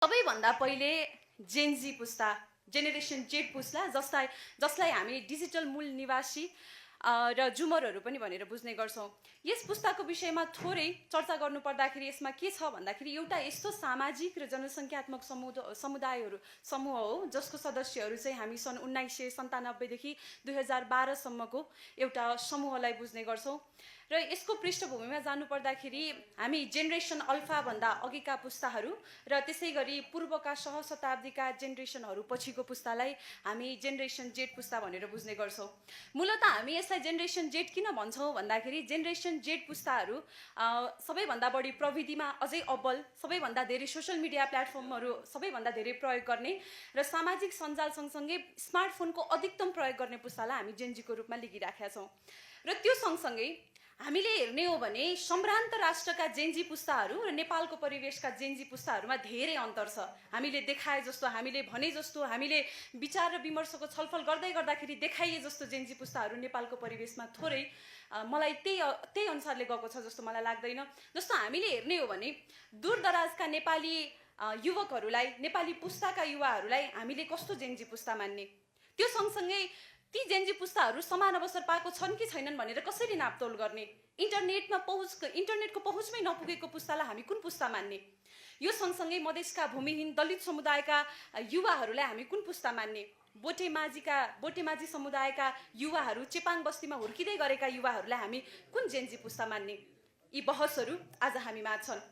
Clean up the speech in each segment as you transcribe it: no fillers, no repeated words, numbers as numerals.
सबैभन्दा पहिले जेनजी पुस्ता, जेनेरेसन जेड पुस्ता जसलाई हामी डिजिटल मूल निवासी र जुमरहरू पनि भनेर बुझ्ने गर्छौँ। यस पुस्ताको विषयमा थोरै चर्चा गर्नुपर्दाखेरि यसमा के छ भन्दाखेरि एउटा यस्तो सामाजिक र जनसङ्ख्यात्मक समूह हो जसको सदस्यहरू चाहिँ हामी सन् 1997 देखि 2012 सम्मको एउटा समूहलाई बुझ्ने गर्छौँ। र यसको पृष्ठभूमिमा जानुपर्दाखेरि हामी जेनेरेसन अल्फा भन्दा अघिका पुस्ताहरू र त्यसै गरी पूर्वका सहशताब्दीका जेनेरेसनहरू पछिको पुस्तालाई हामी जेनेरेसन जेड पुस्ता भनेर बुझ्ने गर्छौँ। मूलतः हामी यसलाई जेनेरेसन जेड किन भन्छौँ भन्दाखेरि जेनेरेसन जेड पुस्ताहरू सबैभन्दा बढी प्रविधिमा अझै अब्बल, सबैभन्दा धेरै सोसल मिडिया प्लेटफर्महरू सबैभन्दा धेरै प्रयोग गर्ने र सामाजिक सञ्जाल सँगसँगै स्मार्टफोनको अधिकतम प्रयोग गर्ने पुस्तालाई हामी जेनजीको रूपमा लिगिराखेका छौँ। र त्यो सँगसँगै हामीले हेर्ने हो भने सम्भ्रान्त राष्ट्रका जेनजी पुस्ताहरू र नेपालको परिवेशका जेनजी पुस्ताहरूमा धेरै अन्तर छ। हामीले देखाए जस्तो, हामीले भने जस्तो, हामीले विचार र विमर्शको छलफल गर्दाखेरि देखाइए जस्तो जेनजी पुस्ताहरू नेपालको परिवेशमा थोरै मलाई त्यही अनुसारले गएको छ जस्तो मलाई लाग्दैन। जस्तो हामीले हेर्ने हो भने दूरदराजका नेपाली युवकहरूलाई, नेपाली पुस्ताका युवाहरूलाई हामीले कस्तो जेनजी पुस्ता मान्ने, त्यो सँगसँगै ती जेनजी पुस्ताहरू समान अवसर पाएको छन् कि छैनन् भनेर कसरी नापतोल गर्ने, इन्टरनेटको पहुँचमै नपुगेको पुस्तालाई हामी कुन पुस्ता मान्ने, यो सँगसँगै मधेसका भूमिहीन दलित समुदायका युवाहरूलाई हामी कुन पुस्ता मान्ने, बोटेमाझी समुदायका युवाहरू, चेपाङ बस्तीमा हुर्किँदै गरेका युवाहरूलाई हामी कुन जेनजी पुस्ता मान्ने, यी बहसहरू आज हामीमा छन्।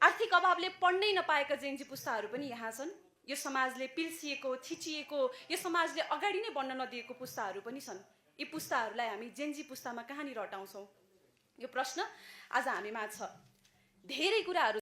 आर्थिक अभावले पढ्नै नपाएका जेनजी पुस्ताहरू पनि यहाँ छन्। यो समाजले पिल्सिएको, थिचिएको, यो समाजले अगाडि नै बढ्न नदिएको पुस्ताहरू पनि छन्। यी पुस्ताहरूलाई हामी जेनजी पुस्तामा कहाँनिर हटाउँछौँ, यो प्रश्न आज हामीमा छ। धेरै कुराहरू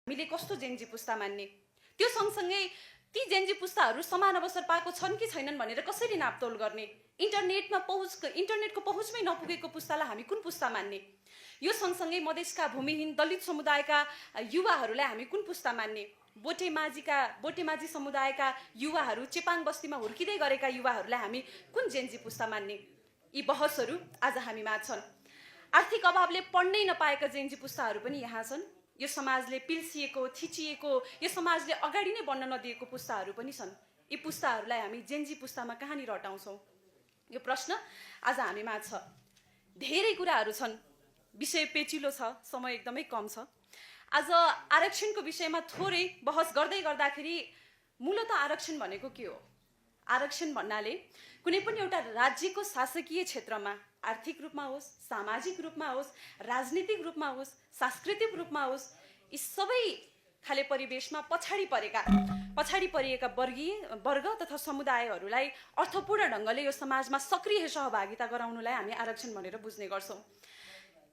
हामीले कस्तो जेनजी पुस्ता मान्ने, त्यो सँगसँगै ती जेनजी पुस्ताहरू समान अवसर पाएको छन् कि छैनन् भनेर कसरी नापतोल गर्ने, इन्टरनेटको पहुँचमै नपुगेको पुस्तालाई हामी कुन पुस्ता मान्ने, यो सँगसँगै मधेसका भूमिहीन दलित समुदायका युवाहरूलाई हामी कुन पुस्ता मान्ने, बोटेमाझी समुदायका युवाहरू, चेपाङ बस्तीमा हुर्किँदै गरेका युवाहरूलाई हामी कुन जेनजी पुस्ता मान्ने, यी बहसहरू आज हामीमा छन्। आर्थिक अभावले पढ्नै नपाएका जेनजी पुस्ताहरू पनि यहाँ छन्। यो समाजले पिल्सिएको, थिचिएको, यो समाजले अगाडि नै बढ्न नदिएको पुस्ताहरू पनि छन्। यी पुस्ताहरूलाई हामी जेनजी पुस्तामा कहाँनिर हटाउँछौँ, यो प्रश्न आज हामीमा छ। धेरै कुराहरू छन्, विषय पेचिलो छ, समय एकदमै कम छ। आज आरक्षणको विषयमा थोरै बहस गर्दाखेरि मूलतः आरक्षण भनेको के हो? आरक्षण भन्नाले कुनै पनि एउटा राज्यको शासकीय क्षेत्रमा आर्थिक रूपमा होस्, सामाजिक रूपमा होस्, राजनीतिक रूपमा होस्, सांस्कृतिक रूपमा होस्, यी सबै खाले परिवेशमा पछाडि परिएका वर्ग तथा समुदायहरूलाई अर्थपूर्ण ढङ्गले यो समाजमा सक्रिय सहभागिता गराउनुलाई हामी आरक्षण भनेर बुझ्ने गर्छौँ।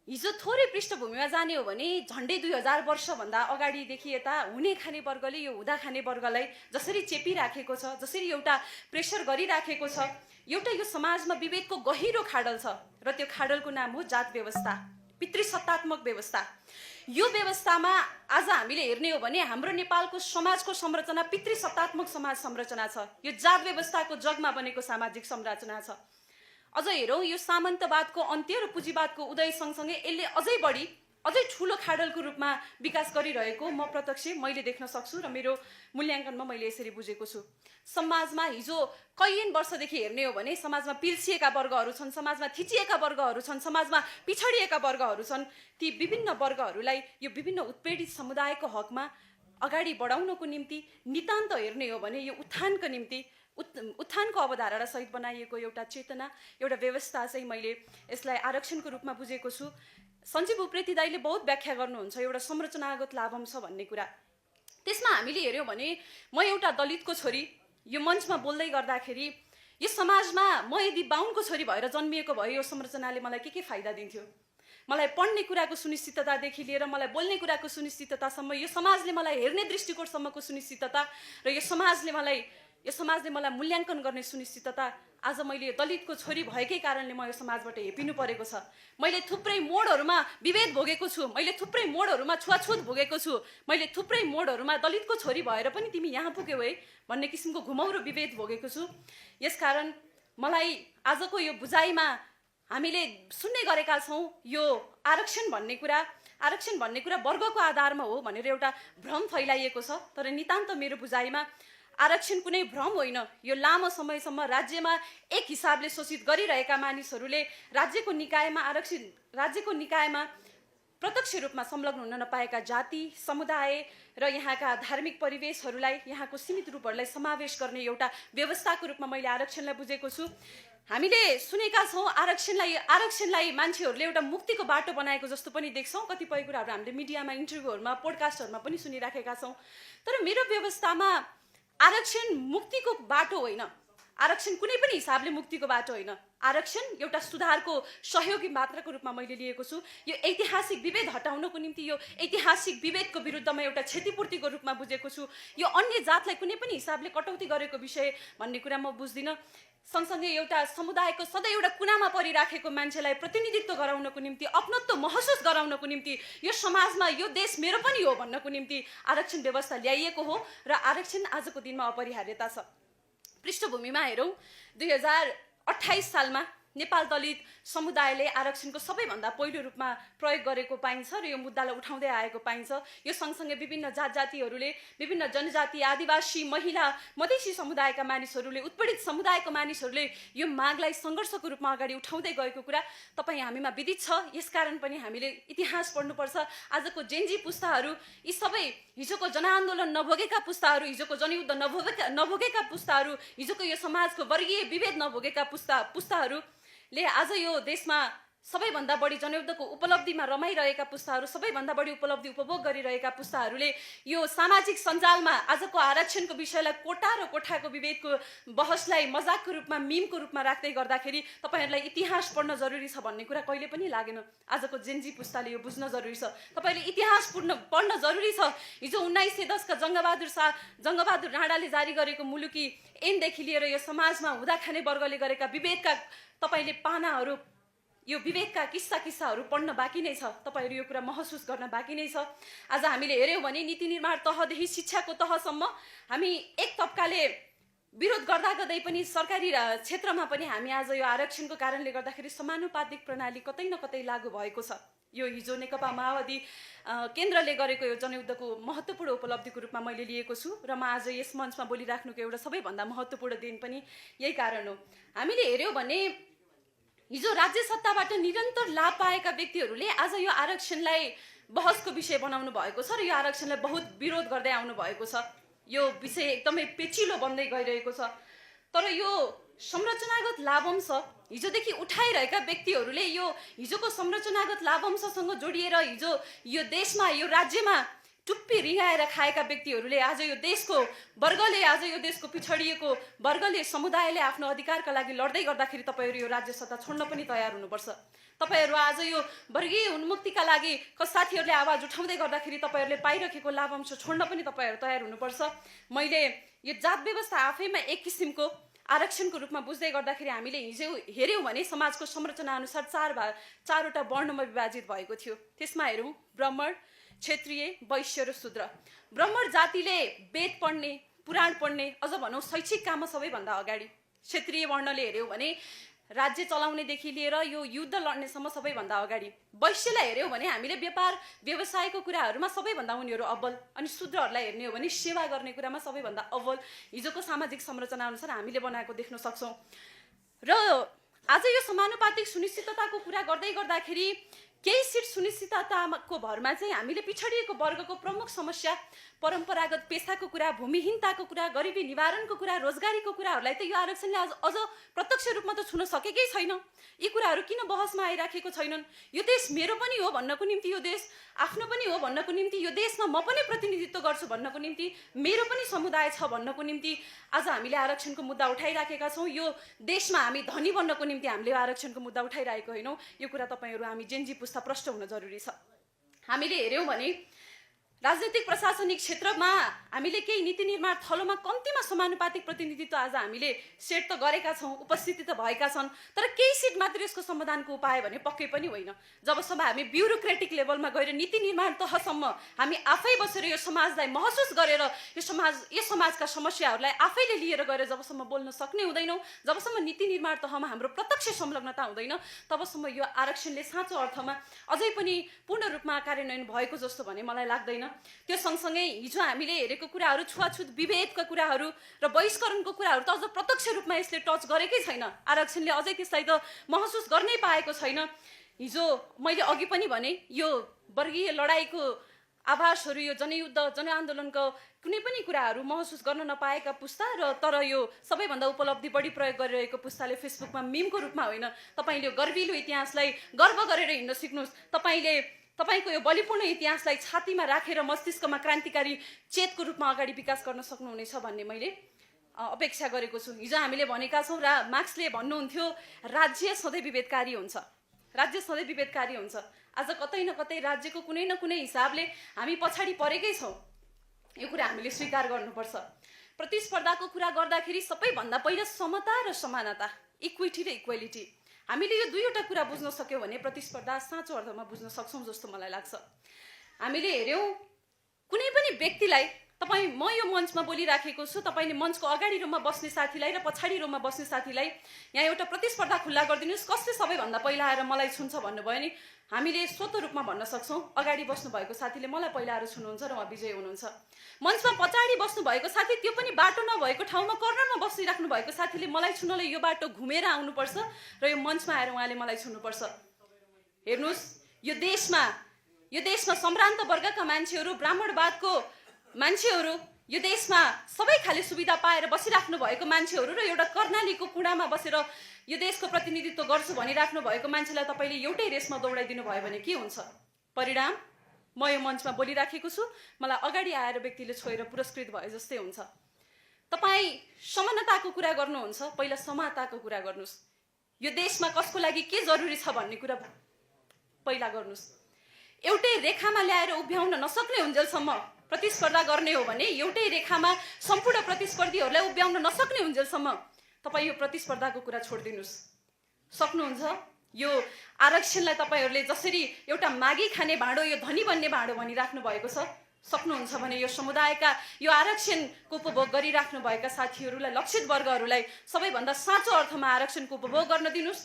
हिजो थोरै पृष्ठभूमिमा जाने हो भने झन्डै 2000 वर्षभन्दा अगाडिदेखि यता हुने खाने वर्गले यो हुँदा खाने वर्गलाई जसरी चेपिराखेको छ, जसरी एउटा प्रेसर गरिराखेको छ, एउटा यो समाजमा विभेदको गहिरो खाडल छ र त्यो खाडलको नाम हो जात व्यवस्था, पितृसत्तात्मक व्यवस्था। यो व्यवस्थामा आज हामीले हेर्ने हो भने हाम्रो नेपालको समाजको संरचना पितृसत्तात्मक समाज संरचना छ। यो जात व्यवस्थाको जगमा बनेको सामाजिक संरचना छ। अझ हेरौँ, यो सामन्तवादको अन्त्य र पुँजीवादको उदय सँगसँगै यसले अझै ठुलो खाडलको रूपमा विकास गरिरहेको मैले देख्न सक्छु र मेरो मूल्याङ्कनमा मैले यसरी बुझेको छु। समाजमा हिजो कैयन वर्षदेखि हेर्ने हो भने समाजमा पिल्सिएका वर्गहरू छन्, समाजमा थिचिएका वर्गहरू छन्, समाजमा पिछडिएका वर्गहरू छन्। ती विभिन्न वर्गहरूलाई यो विभिन्न उत्पीडित समुदायको हकमा अगाडि बढाउनको निम्ति नितान्त हेर्ने हो भने यो उत्थानको निम्ति उत्थानको अवधारणा सहित बनाइएको एउटा चेतना, एउटा व्यवस्था चाहिँ मैले यसलाई आरक्षणको रूपमा बुझेको छु। सञ्जीव उप्रेती दाइले बहुत व्याख्या गर्नुहुन्छ एउटा संरचनागत लाभम छ भन्ने कुरा। त्यसमा हामीले हेर्यौँ भने म एउटा दलितको छोरी यो मञ्चमा बोल्दै गर्दाखेरि यो समाजमा म यदि बाहुनको छोरी भएर जन्मिएको भए यो संरचनाले मलाई के फाइदा दिन्थ्यो? मलाई पढ्ने कुराको सुनिश्चिततादेखि लिएर मलाई बोल्ने कुराको सुनिश्चिततासम्म, यो समाजले मलाई हेर्ने दृष्टिकोणसम्मको सुनिश्चितता र यो समाजले मलाई मूल्याङ्कन गर्ने सुनिश्चितता आज मैले दलितको छोरी भएकै कारणले म यो समाजबाट हेपिनु परेको छ। मैले थुप्रै मोडहरूमा विभेद भोगेको छु, मैले थुप्रै मोडहरूमा छुवाछुत भोगेको छु, मैले थुप्रै मोडहरूमा दलितको छोरी भएर पनि तिमी यहाँ पुग्यौ है भन्ने किसिमको घुमाउरो विभेद भोगेको छु। यसकारण मलाई आजको यो बुझाइमा हामीले सुन्ने गरेका छौँ यो आरक्षण भन्ने कुरा वर्गको आधारमा हो भनेर एउटा भ्रम फैलाइएको छ। तर नितान्त मेरो बुझाइमा आरक्षण कुनै भ्रम होइन। यो लामो समयसम्म राज्यमा एक हिसाबले शोषित गरिरहेका मानिसहरूले राज्यको निकायमा प्रत्यक्ष रूपमा संलग्न हुन नपाएका जाति, समुदाय र यहाँका धार्मिक परिवेशहरूलाई, यहाँको सीमित रूपहरूलाई समावेश गर्ने एउटा व्यवस्थाको रूपमा मैले आरक्षणलाई बुझेको छु। हामीले सुनेका छौँ आरक्षणलाई मान्छेहरूले एउटा मुक्तिको बाटो बनाएको जस्तो पनि देख्छौँ। कतिपय कुराहरू हामीले मिडियामा, इन्टरभ्यूहरूमा, पोडकास्टहरूमा पनि सुनिराखेका छौँ। तर मेरो व्यवस्थामा आरक्षण मुक्तिको बाटो होइन, आरक्षण कुनै पनि हिसाबले मुक्तिको बाटो होइन। आरक्षण एउटा सुधारको सहयोगी मात्राको रूपमा मैले लिएको छु। यो ऐतिहासिक विभेद हटाउनको निम्ति, यो ऐतिहासिक विभेदको विरुद्धमा एउटा क्षतिपूर्तिको रूपमा बुझेको छु। यो अन्य जातलाई कुनै पनि हिसाबले कटौती गरेको विषय भन्ने कुरा म बुझ्दिनँ। सँगसँगै एउटा समुदायको सधैँ एउटा कुनामा परिराखेको मान्छेलाई प्रतिनिधित्व गराउनको निम्ति, अपनत्व महसुस गराउनको निम्ति, यो समाजमा यो देश मेरो पनि हो भन्नको निम्ति आरक्षण व्यवस्था ल्याइएको हो र आरक्षण आजको दिनमा अपरिहार्यता छ। पृष्ठभूमिमा हेरौँ, 2028 सालमा नेपाल दलित समुदायले आरक्षणको सबैभन्दा पहिलो रूपमा प्रयोग गरेको पाइन्छ र यो मुद्दालाई उठाउँदै आएको पाइन्छ। यो सँगसँगै विभिन्न जातिहरूले, विभिन्न जनजाति, आदिवासी, महिला, मधेसी समुदायका मानिसहरूले, उत्पीडित समुदायका मानिसहरूले यो मागलाई सङ्घर्षको रूपमा अगाडि उठाउँदै गएको कुरा तपाईँ हामीमा विदित छ। यसकारण पनि हामीले इतिहास पढ्नुपर्छ। आजको जेनजी पुस्ताहरू, यी सबै हिजोको जनआन्दोलन नभोगेका पुस्ताहरू, हिजोको जनयुद्ध नभोगेका पुस्ताहरू, हिजोको यो समाजको वर्गीय विभेद नभोगेका पुस्ताहरूले आज यो देशमा सबैभन्दा बढी जनयुद्धको उपलब्धिमा रमाइरहेका पुस्ताहरू, सबैभन्दा बढी उपलब्धि उपभोग गरिरहेका पुस्ताहरूले यो सामाजिक सञ्जालमा आजको आरक्षणको विषयलाई कोटा र कोठाको विभेदको बहसलाई मजाकको रूपमा, मिमको रूपमा राख्दै गर्दाखेरि तपाईँहरूलाई इतिहास पढ्न जरुरी छ भन्ने कुरा कहिले पनि लागेन। आजको जेनजी पुस्ताले यो बुझ्न जरुरी छ, तपाईँले इतिहास पढ्न जरुरी छ। हिजो 1910 का जङ्गबहादुर राणाले जारी गरेको मुलुकी ऐनदेखि लिएर यो समाजमा हुँदा खाने वर्गले गरेका विभेदका तपाईँले पानाहरू, यो विवेकका किस्साहरू पढ्न बाँकी नै छ। तपाईँहरू यो कुरा महसुस गर्न बाँकी नै छ। आज हामीले हेऱ्यौँ भने नीति निर्माण तहदेखि शिक्षाको तहसम्म हामी एक तबकाले विरोध गर्दै पनि सरकारी क्षेत्रमा पनि हामी आज यो आरक्षणको कारणले गर्दाखेरि समानुपातिक प्रणाली कतै न कतै लागू भएको छ। यो हिजो नेकपा माओवादी केन्द्रले गरेको यो जनयुद्धको महत्त्वपूर्ण उपलब्धिको रूपमा मैले लिएको छु र म आज यस मञ्चमा बोलिराख्नुको एउटा सबैभन्दा महत्त्वपूर्ण दिन पनि यही कारण हो। हामीले हेऱ्यौँ भने हिजो राज्य सत्ताबाट निरन्तर लाभ पाएका व्यक्तिहरूले आज यो आरक्षणलाई बहसको विषय बनाउनु भएको छ र यो आरक्षणलाई बहुत विरोध गर्दै आउनु भएको छ। यो विषय एकदमै पेचिलो बन्दै गइरहेको छ। तर यो संरचनागत लाभांश हिजोदेखि उठाइरहेका व्यक्तिहरूले यो हिजोको संरचनागत लाभांशसँग जोडिएर हिजो यो देशमा, यो राज्यमा टुप्पी रिहाएर खाएका व्यक्तिहरूले आज यो देशको वर्गले, आज यो देशको पिछडिएको वर्गले, समुदायले आफ्नो अधिकारका लागि लड्दै गर्दाखेरि तपाईँहरू यो राज्य सत्ता छोड्न पनि तयार हुनुपर्छ। तपाईँहरू आज यो वर्गीय उन्मुक्तिका लागि साथीहरूले आवाज उठाउँदै गर्दाखेरि तपाईँहरूले पाइरहेको लाभांश छोड्न पनि तपाईँहरू तयार हुनुपर्छ। मैले यो जात व्यवस्था आफैमा एक किसिमको आरक्षणको रूपमा बुझ्दै गर्दाखेरि हामीले हिजो हेऱ्यौँ भने समाजको संरचना अनुसार चारवटा वर्णमा विभाजित भएको थियो। त्यसमा हेरौँ ब्राह्मण, क्षेत्रीय, वैश्य र शूद्र। ब्राह्मण जातिले वेद पढ्ने, पुराण पढ्ने, अझ भनौँ शैक्षिक काममा सबैभन्दा अगाडि। क्षेत्रीय वर्णले हेऱ्यौँ भने राज्य चलाउनेदेखि लिएर यो युद्ध लड्नेसम्म सबैभन्दा अगाडि। वैश्यलाई हेऱ्यौँ भने हामीले व्यापार व्यवसायको कुराहरूमा सबैभन्दा उनीहरू अव्वल, अनि शूद्रहरूलाई हेर्ने हो भने सेवा गर्ने कुरामा सबैभन्दा अव्वल हिजोको सामाजिक संरचना अनुसार हामीले बनाएको देख्न सक्छौँ। र आज यो समानुपातिक सुनिश्चितताको कुरा गर्दै गर्दाखेरि केही सिट सुनिश्चितताको भरमा चाहिँ हामीले पिछडिएको वर्गको प्रमुख समस्या परम्परागत पेसाको कुरा, भूमिहीनताको कुरा, गरिबी निवारणको कुरा, रोजगारीको कुराहरूलाई त यो आरक्षणले अझ प्रत्यक्ष रूपमा त छुन सकेकै छैन। यी कुराहरू किन बहसमा आइराखेको छैनन्? यो देश मेरो पनि हो भन्नको निम्ति, यो देश आफ्नो पनि हो भन्नको निम्ति, यो देशमा म पनि प्रतिनिधित्व गर्छु भन्नको निम्ति, मेरो पनि समुदाय छ भन्नको निम्ति आज हामीले आरक्षणको मुद्दा उठाइराखेका छौँ। यो देशमा हामी धनी बन्नको निम्ति हामीले आरक्षणको मुद्दा उठाइरहेको होइनौँ। यो कुरा तपाईँहरू हामी जेनजी पुस्ता प्रष्ट हुन जरुरी छ। हामीले हेऱ्यौँ भने राजनीतिक प्रशासनिक क्षेत्रमा हामीले केही नीति निर्माण थलोमा कम्तीमा समानुपातिक प्रतिनिधित्व आज हामीले सेट त गरेका छौँ, उपस्थिति त भएका छन्, तर केही सिट मात्र यसको समाधानको उपाय भने पक्कै पनि होइन। जबसम्म हामी ब्युरोक्रेटिक लेभलमा गएर नीति निर्माण तहसम्म हामी आफै बसेर यो समाजलाई महसुस गरेर यो समाजका समस्याहरूलाई आफैले लिएर गएर जबसम्म बोल्न सक्ने हुँदैनौँ, जबसम्म नीति निर्माण तहमा हाम्रो प्रत्यक्ष संलग्नता हुँदैन, तबसम्म यो आरक्षणले साँचो अर्थमा अझै पनि पूर्ण रूपमा कार्यान्वयन भएको जस्तो भने मलाई लाग्दैन। त्यो सँगसँगै हिजो हामीले हेरेको कुराहरू, छुवाछुत विभेदका कुराहरू र बहिष्करणको कुराहरू त अझ प्रत्यक्ष रूपमा यसले टच गरेकै छैन। आरक्षणले अझै त्यसलाई त महसुस गर्नै पाएको छैन। हिजो मैले अघि पनि भने यो वर्गीय लडाइँको आभासहरू, यो जनयुद्ध, जनआन्दोलनको कुनै पनि कुराहरू महसुस गर्न नपाएका पुस्ता र तर यो सबैभन्दा उपलब्धि बढी प्रयोग गरिरहेको पुस्ताले फेसबुकमा मिमको रूपमा होइन, तपाईँले यो गर्विलो इतिहासलाई गर्व गरेर हिँड्न सिक्नुहोस्। तपाईँको यो बलिपूर्ण इतिहासलाई छातीमा राखेर मस्तिष्कमा क्रान्तिकारी चेतको रूपमा अगाडि विकास गर्न सक्नुहुनेछ भन्ने मैले अपेक्षा गरेको छु। हिजो हामीले भनेका छौँ र मार्क्सले भन्नुहुन्थ्यो राज्य सधैँ विभेदकारी हुन्छ, राज्य सधैँ विभेदकारी हुन्छ। आज कतै न कतै राज्यको कुनै न कुनै हिसाबले हामी पछाडि परेकै छौँ। यो कुरा हामीले स्वीकार गर्नुपर्छ। प्रतिस्पर्धाको कुरा गर्दाखेरि सबैभन्दा पहिला समता र समानता, इक्विटी र इक्वेलिटी, हामीले यो दुईवटा कुरा बुझ्न सक्यौँ भने प्रतिस्पर्धा साँचो अर्थमा बुझ्न सक्छौँ जस्तो मलाई लाग्छ। हामीले हेऱ्यौँ कुनै पनि व्यक्तिलाई, म यो मञ्चमा बोलिराखेको छु, तपाईँले मञ्चको अगाडि रोमा बस्ने साथीलाई र पछाडि रोमा बस्ने साथीलाई यहाँ एउटा प्रतिस्पर्धा खुल्ला गरिदिनुहोस्, कसले सबैभन्दा पहिला आएर मलाई छुन्छ भन्नुभयो नि हामीले स्वतः रूपमा भन्न सक्छौँ अगाडि बस्नु भएको साथीले मलाई पहिला आएर छुनुहुन्छ र उहाँ विजय हुनुहुन्छ। मञ्चमा पछाडि बस्नु भएको साथी, त्यो पनि बाटो नभएको ठाउँमा कर्नरमा बसिराख्नु भएको साथीले मलाई छुनलाई यो बाटो घुमेर आउनुपर्छ र यो मञ्चमा आएर उहाँले मलाई छुनुपर्छ। हेर्नुहोस्, यो देशमा सम्भ्रान्त वर्गका मान्छेहरू, ब्राह्मणवादको मान्छेहरू, यो देशमा सबै खाले सुविधा पाएर बसिराख्नु भएको मान्छेहरू र एउटा कर्णालीको कुँडामा बसेर यो देशको प्रतिनिधित्व गर्छु भनिराख्नु भएको मान्छेलाई तपाईँले एउटै रेसमा दौडाइदिनु भयो भने के हुन्छ परिणाम? म यो मञ्चमा बोलिराखेको छु, मलाई अगाडि आएर व्यक्तिले छोएर पुरस्कृत भए जस्तै हुन्छ। तपाईँ समानताको कुरा गर्नुहुन्छ, पहिला समानताको कुरा गर्नुहोस्। यो देशमा कसको लागि के जरुरी छ भन्ने कुरा पहिला गर्नुहोस्। एउटै रेखामा ल्याएर उभ्याउन नसक्ने हुन्जेलसम्म प्रतिस्पर्धा गर्ने हो भने, एउटै रेखामा सम्पूर्ण प्रतिस्पर्धीहरूलाई उभ्याउन नसक्ने हुन्जेलसम्म तपाईँ यो प्रतिस्पर्धाको कुरा छोडिदिनुहोस्। सक्नुहुन्छ? यो आरक्षणलाई तपाईँहरूले जसरी एउटा मागी खाने भाँडो, यो धनी बन्ने भाँडो भनिराख्नु भएको छ, सक्नुहुन्छ भने यो समुदायका, यो आरक्षणको उपभोग गरिराख्नु भएका साथीहरूलाई, लक्षित वर्गहरूलाई सबैभन्दा साँचो अर्थमा आरक्षणको उपभोग गर्न दिनुहोस्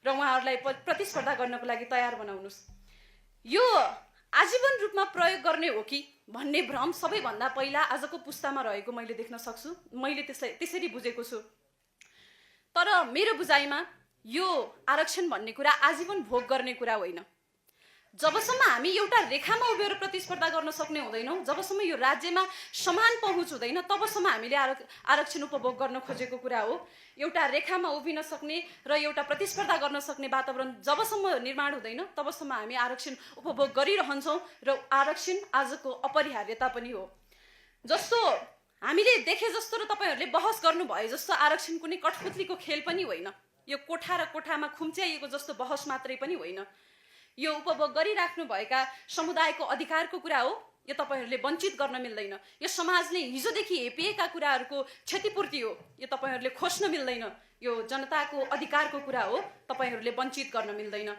र उहाँहरूलाई प्रतिस्पर्धा गर्नको लागि तयार बनाउनुहोस्। यो आजीवन रूपमा प्रयोग गर्ने हो कि भन्ने भ्रम सबैभन्दा पहिला आजको पुस्तामा रहेको मैले देख्न सक्छु। मैले त्यसरी बुझेको छु। तर मेरो बुझाइमा यो आरक्षण भन्ने कुरा आजीवन भोग गर्ने कुरा होइन। जबसम्म हामी एउटा रेखामा उभिएर प्रतिस्पर्धा गर्न सक्ने हुँदैनौँ, जबसम्म यो राज्यमा समान पहुँच हुँदैन, तबसम्म हामीले आरक्षण उपभोग गर्न खोजेको कुरा हो। एउटा रेखामा उभिन सक्ने र एउटा प्रतिस्पर्धा गर्न सक्ने वातावरण जबसम्म निर्माण हुँदैन, तबसम्म हामी आरक्षण उपभोग गरिरहन्छौँ र आरक्षण आजको अपरिहार्यता पनि हो। जस्तो हामीले देखे जस्तो र तपाईँहरूले बहस गर्नुभयो जस्तो आरक्षण कुनै कठपुतलीको खेल पनि होइन। यो कोठा र कोठामा खुम्च्याइएको जस्तो बहस मात्रै पनि होइन। यो उपभोग गरिराख्नु भएका समुदायको अधिकारको कुरा हो। यो तपाईँहरूले वञ्चित गर्न मिल्दैन। यो समाजले हिजोदेखि हेपिएका कुराहरूको क्षतिपूर्ति हो। यो तपाईँहरूले खोज्न मिल्दैन। यो जनताको अधिकारको कुरा हो, तपाईँहरूले वञ्चित गर्न मिल्दैन।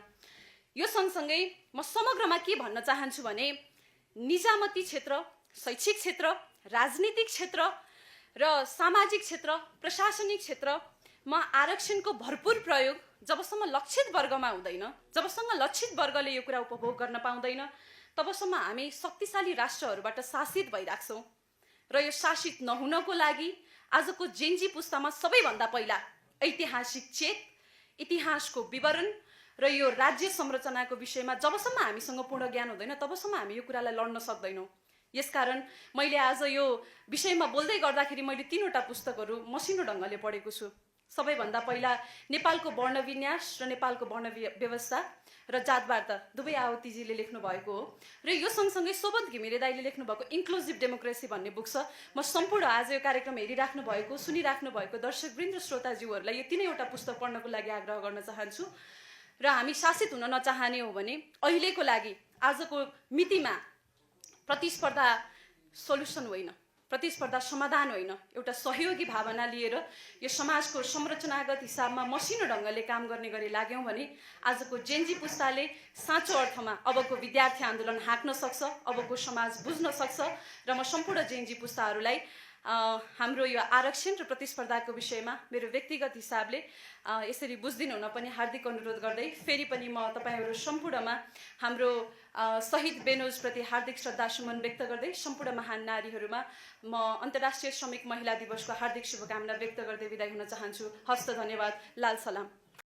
यो सँगसँगै म समग्रमा के भन्न चाहन्छु भने निजामती क्षेत्र, शैक्षिक क्षेत्र, राजनीतिक क्षेत्र र सामाजिक क्षेत्र, प्रशासनिक क्षेत्रमा आरक्षणको भरपूर प्रयोग जबसम्म लक्षित वर्गमा हुँदैन, जबसम्म लक्षित वर्गले यो कुरा उपभोग गर्न पाउँदैन, तबसम्म हामी शक्तिशाली राष्ट्रहरूबाट शासित भइराख्छौँ। र यो शासित नहुनको लागि आजको जेनजी पुस्तामा सबैभन्दा पहिला ऐतिहासिक चेत, इतिहासको विवरण र यो राज्य संरचनाको विषयमा जबसम्म हामीसँग पूर्ण ज्ञान हुँदैन, तबसम्म हामी यो कुरालाई लड्न सक्दैनौँ। यसकारण मैले आज यो विषयमा बोल्दै गर्दाखेरि मैले 3वटा पुस्तकहरू मसिनो ढङ्गले पढेको छु। सबैभन्दा पहिला नेपालको वर्णविन्यास र नेपालको वर्ण व्यवस्था र जातवार्ता दुवै आवतीजीले लेख्नु भएको हो। र यो सँगसँगै सोबत घिमिरे दाइले लेख्नु भएको इन्क्लुजिभ डेमोक्रेसी भन्ने बुक छ। म सम्पूर्ण आज यो कार्यक्रम हेरिराख्नु भएको, सुनिराख्नु भएको दर्शकवृन्द र श्रोताज्यूहरूलाई यो 3वटा पुस्तक पढ्नको लागि आग्रह गर्न चाहन्छु। र हामी शासित हुन नचाहने हो भने अहिलेको लागि आजको मितिमा प्रतिस्पर्धा सोल्युसन होइन, प्रतिस्पर्धा समाधान होइन, एउटा सहयोगी भावना लिएर यो समाजको संरचनागत हिसाबमा मसिनो ढङ्गले काम गर्ने गरी लाग्यौँ भने आजको जेनजी पुस्ताले साँचो अर्थमा अबको विद्यार्थी आन्दोलन हाँक्न सक्छ, अबको समाज बुझ्न सक्छ। र म सम्पूर्ण जेनजी पुस्ताहरूलाई हाम्रो यो आरक्षण र प्रतिस्पर्धाको विषयमा मेरो व्यक्तिगत हिसाबले यसरी बुझ्दिनु हुन पनि हार्दिक अनुरोध गर्दै फेरि पनि म तपाईँहरू सम्पूर्णमा हाम्रो शहीद बेनोजप्रति हार्दिक श्रद्धासुमन व्यक्त गर्दै सम्पूर्ण महान नारीहरूमा म अन्तर्राष्ट्रिय श्रमिक महिला दिवसको हार्दिक शुभकामना व्यक्त गर्दै बिदाई हुन चाहन्छु। हस्त धन्यवाद। लाल सलाम।